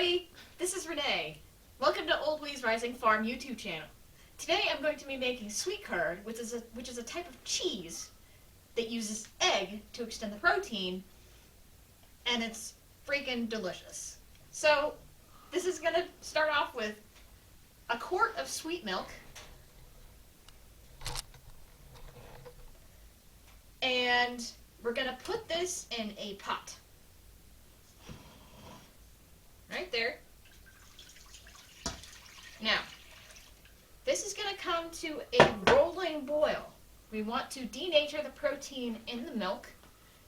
everybody, this is Renee. Welcome to Old Wee's Rising Farm YouTube channel. Today I'm going to be making sweet curd, which is a type of cheese that uses egg to extend the protein, and it's freaking delicious. So this is going to start off with a quart of sweet milk, and we're going to put this in a pot. Right there. Now, this is going to come to a rolling boil. We want to denature the protein in the milk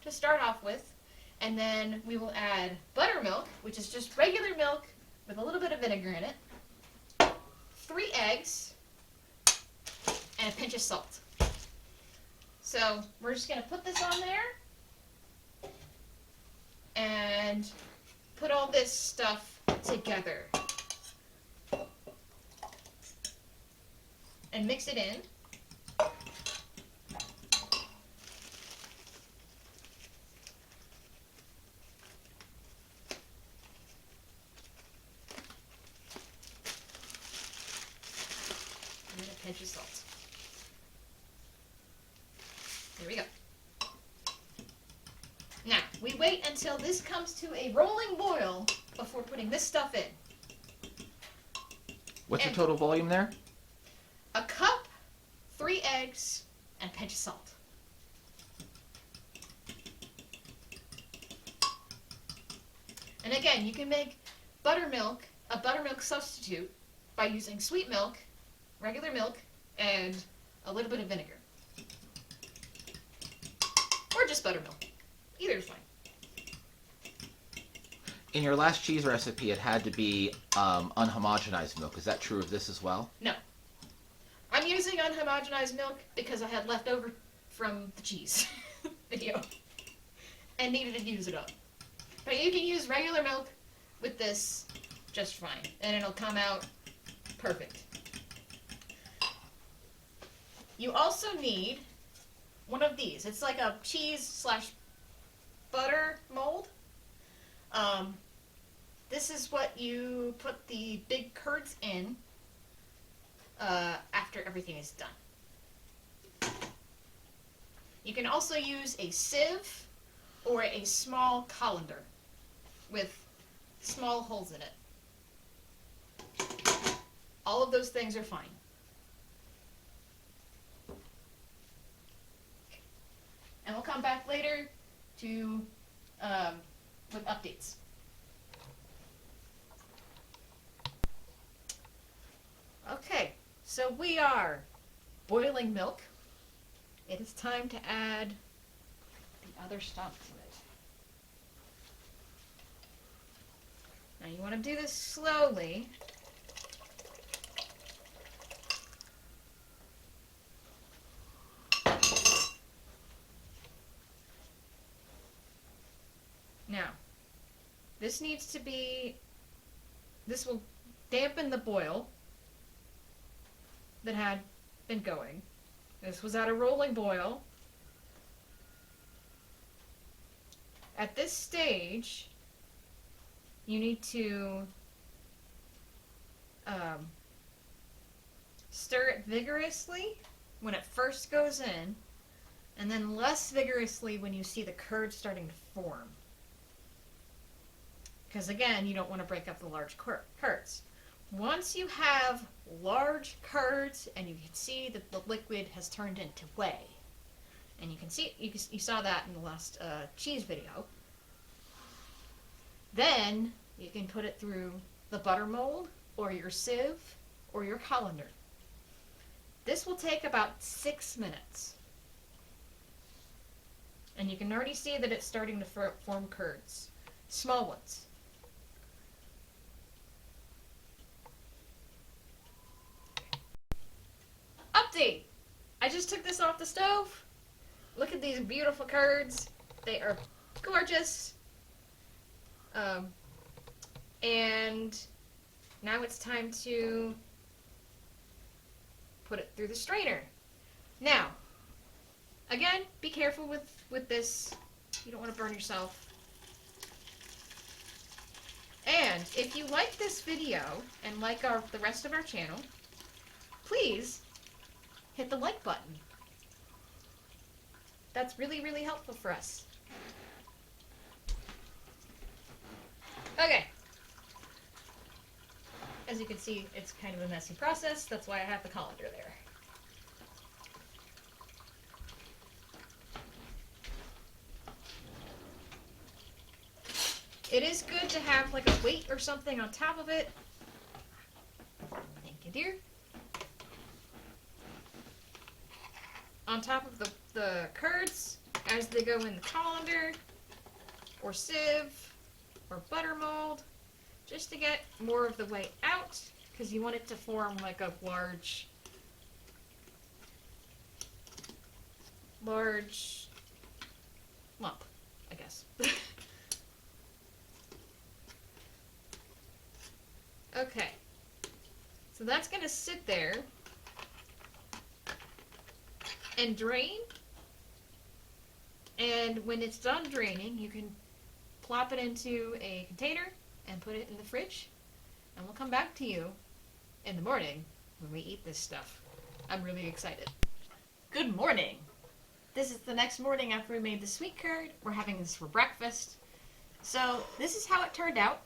to start off with, and then we will add buttermilk, which is just regular milk with a little bit of vinegar in it, 3 eggs, and a pinch of salt. So we're just going to put this on there and put all this stuff together and mix it in. And then a pinch of salt. There we go. Now, we wait until this comes to a rolling boil before putting this stuff in. What's the total volume there? A cup, 3 eggs, and a pinch of salt. And again, you can make buttermilk a buttermilk substitute by using sweet milk, regular milk, and a little bit of vinegar. Or just buttermilk. Either is fine. In your last cheese recipe, it had to be unhomogenized milk. Is that true of this as well? No. I'm using unhomogenized milk because I had left over from the cheese video and needed to use it up. But you can use regular milk with this just fine, and it'll come out perfect. You also need one of these. It's like a cheese/butter mold. This is what you put the big curds in after everything is done. You can also use a sieve or a small colander with small holes in it. All of those things are fine. And we'll come back later to with updates. Okay, so we are boiling milk. It is time to add the other stuff to it. Now you want to do this slowly. Now, this will dampen the boil that had been going. This was at a rolling boil. At this stage, you need to stir it vigorously when it first goes in, and then less vigorously when you see the curd starting to form. Because again, you don't want to break up the large curds. Once you have large curds and you can see that the liquid has turned into whey, and you can see you saw that in the last cheese video, then you can put it through the butter mold or your sieve or your colander. This will take about 6 minutes, and you can already see that it's starting to form curds, small ones. Update! I just took this off the stove. Look at these beautiful curds. They are gorgeous. And now it's time to put it through the strainer. Now, again, be careful with this. You don't want to burn yourself. And if you like this video and like the rest of our channel, please hit the like button. That's really, really helpful for us. Okay. As you can see, it's kind of a messy process. That's why I have the colander there. It is good to have like a weight or something on top of it. Thank you, dear. On top of the curds as they go in the colander or sieve or buttermold, just to get more of the way out, because you want it to form like a large lump, I guess. Okay, so that's going to sit there and drain, and when it's done draining, you can plop it into a container and put it in the fridge, and we'll come back to you in the morning when we eat this stuff. I'm really excited. Good morning! This is the next morning after we made the sweet curd. We're having this for breakfast. So this is how it turned out.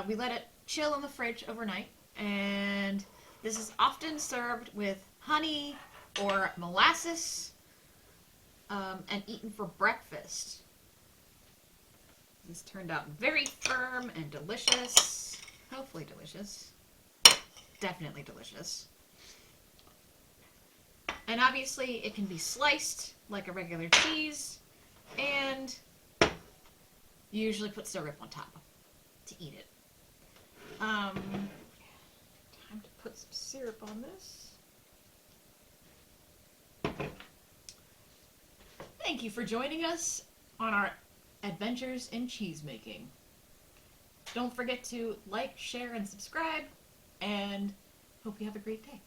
We let it chill in the fridge overnight, and this is often served with honey or molasses and eaten for breakfast. This turned out very firm and delicious. Hopefully delicious. Definitely delicious. And obviously it can be sliced like a regular cheese, and you usually put syrup on top to eat it. Time to put some syrup on this. Thank you for joining us on our adventures in cheese making. Don't forget to like, share, and subscribe, and hope you have a great day.